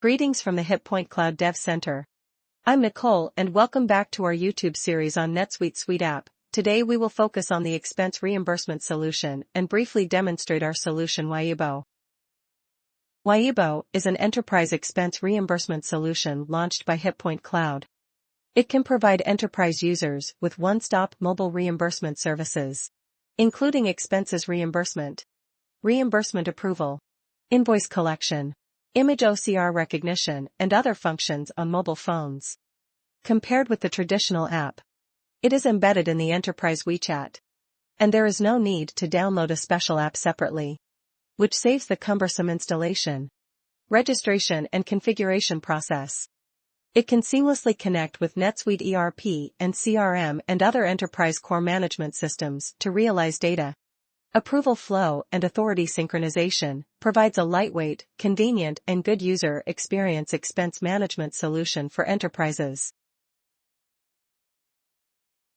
Greetings from the HitpointCloud Dev Center. I'm Nicole and welcome back to our YouTube series on NetSuite Suite app. Today we will focus on the expense reimbursement solution and briefly demonstrate our solution Weiyibao. Weiyibao is an enterprise expense reimbursement solution launched by HitpointCloud. It can provide enterprise users with one-stop mobile reimbursement services, including expenses reimbursement, reimbursement approval, invoice collection, image OCR recognition, and other functions on mobile phones. Compared with the traditional app, it is embedded in the enterprise WeChat, and there is no need to download a special app separately, which saves the cumbersome installation, registration and configuration process. It can seamlessly connect with NetSuite ERP and CRM and other enterprise core management systems to realize data approval flow and authority synchronization, provides a lightweight, convenient and good user experience expense management solution for enterprises.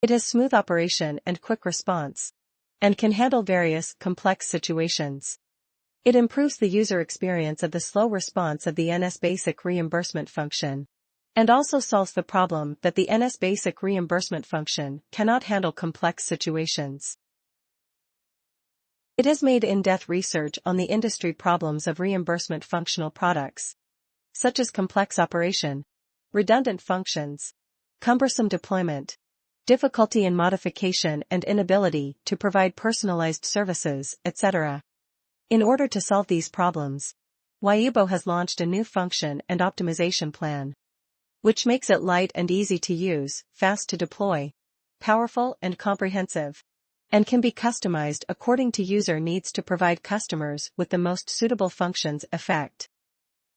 It has smooth operation and quick response, and can handle various complex situations. It improves the user experience of the slow response of the NS Basic reimbursement function, and also solves the problem that the NS Basic reimbursement function cannot handle complex situations. It has made in-depth research on the industry problems of reimbursement functional products, such as complex operation, redundant functions, cumbersome deployment, difficulty in modification and inability to provide personalized services, etc. In order to solve these problems, Weiyibao has launched a new function and optimization plan, which makes it light and easy to use, fast to deploy, powerful and comprehensive, and can be customized according to user needs to provide customers with the most suitable functions effect.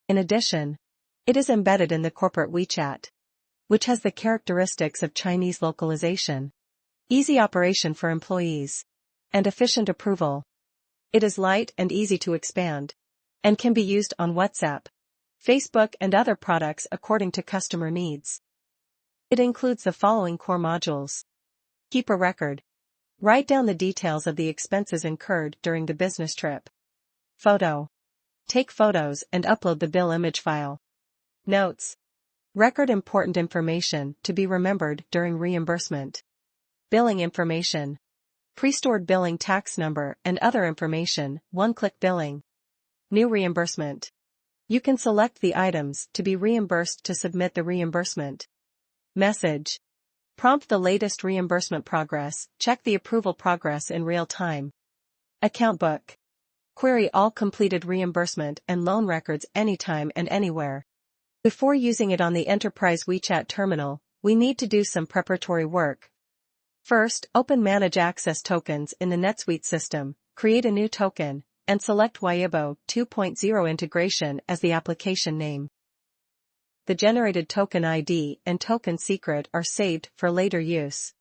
In addition, it is embedded in the corporate WeChat, which has the characteristics of Chinese localization, easy operation for employees, and efficient approval. It is light and easy to expand, and can be used on WhatsApp, Facebook and other products according to customer needs. It includes the following core modules. Keep a record. Write down the details of the expenses incurred during the business trip. Photo. Take photos and upload the bill image file. Notes. Record important information to be remembered during reimbursement. Billing information. Pre-stored billing tax number and other information, one-click billing. New reimbursement. You can select the items to be reimbursed to submit the reimbursement. Message. Prompt the latest reimbursement progress, check the approval progress in real time. Account book. Query all completed reimbursement and loan records anytime and anywhere. Before using it on the enterprise WeChat terminal, we need to do some preparatory work. First, open Manage Access Tokens in the NetSuite system, create a new token, and select Weiyibao 2.0 integration as the application name. The generated token ID and token secret are saved for later use.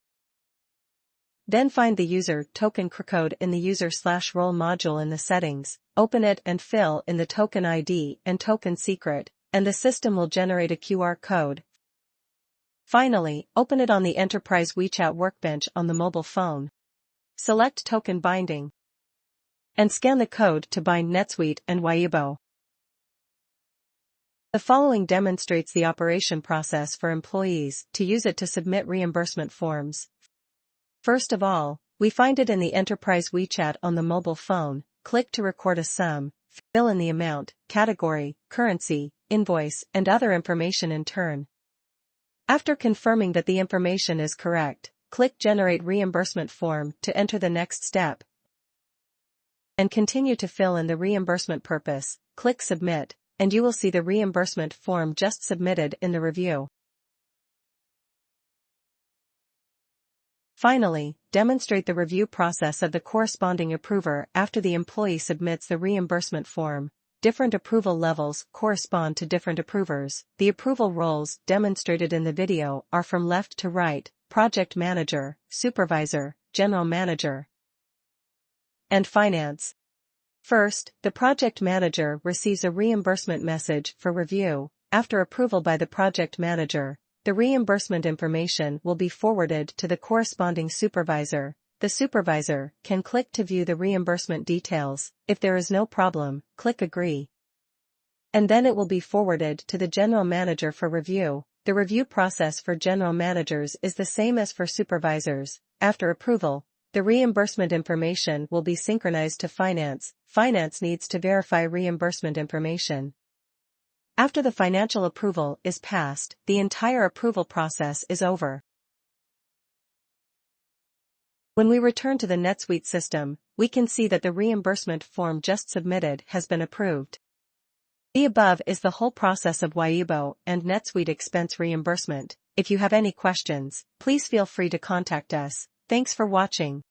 Then find the user token code in the user/role module in the settings, open it and fill in the token ID and token secret, and the system will generate a QR code. Finally, open it on the enterprise WeChat workbench on the mobile phone. Select token binding, and scan the code to bind NetSuite and Weiyibao. The following demonstrates the operation process for employees to use it to submit reimbursement forms. First of all, we find it in the enterprise WeChat on the mobile phone, click to record a sum, fill in the amount, category, currency, invoice, and other information in turn. After confirming that the information is correct, click Generate Reimbursement Form to enter the next step, and continue to fill in the reimbursement purpose, click Submit, and you will see the reimbursement form just submitted in the review. Finally, demonstrate the review process of the corresponding approver after the employee submits the reimbursement form. Different approval levels correspond to different approvers. The approval roles demonstrated in the video are from left to right: Project Manager, Supervisor, General Manager, and Finance. First, the project manager receives a reimbursement message for review. After approval by the project manager, the reimbursement information will be forwarded to the corresponding supervisor. The supervisor can click to view the reimbursement details. If there is no problem, click Agree. and then it will be forwarded to the general manager for review. The review process for general managers is the same as for supervisors. After approval, the reimbursement information will be synchronized to finance. Finance needs to verify reimbursement information. After the financial approval is passed, the entire approval process is over. When we return to the NetSuite system, we can see that the reimbursement form just submitted has been approved. The above is the whole process of Weiyibao and NetSuite expense reimbursement. If you have any questions, please feel free to contact us. Thanks for watching.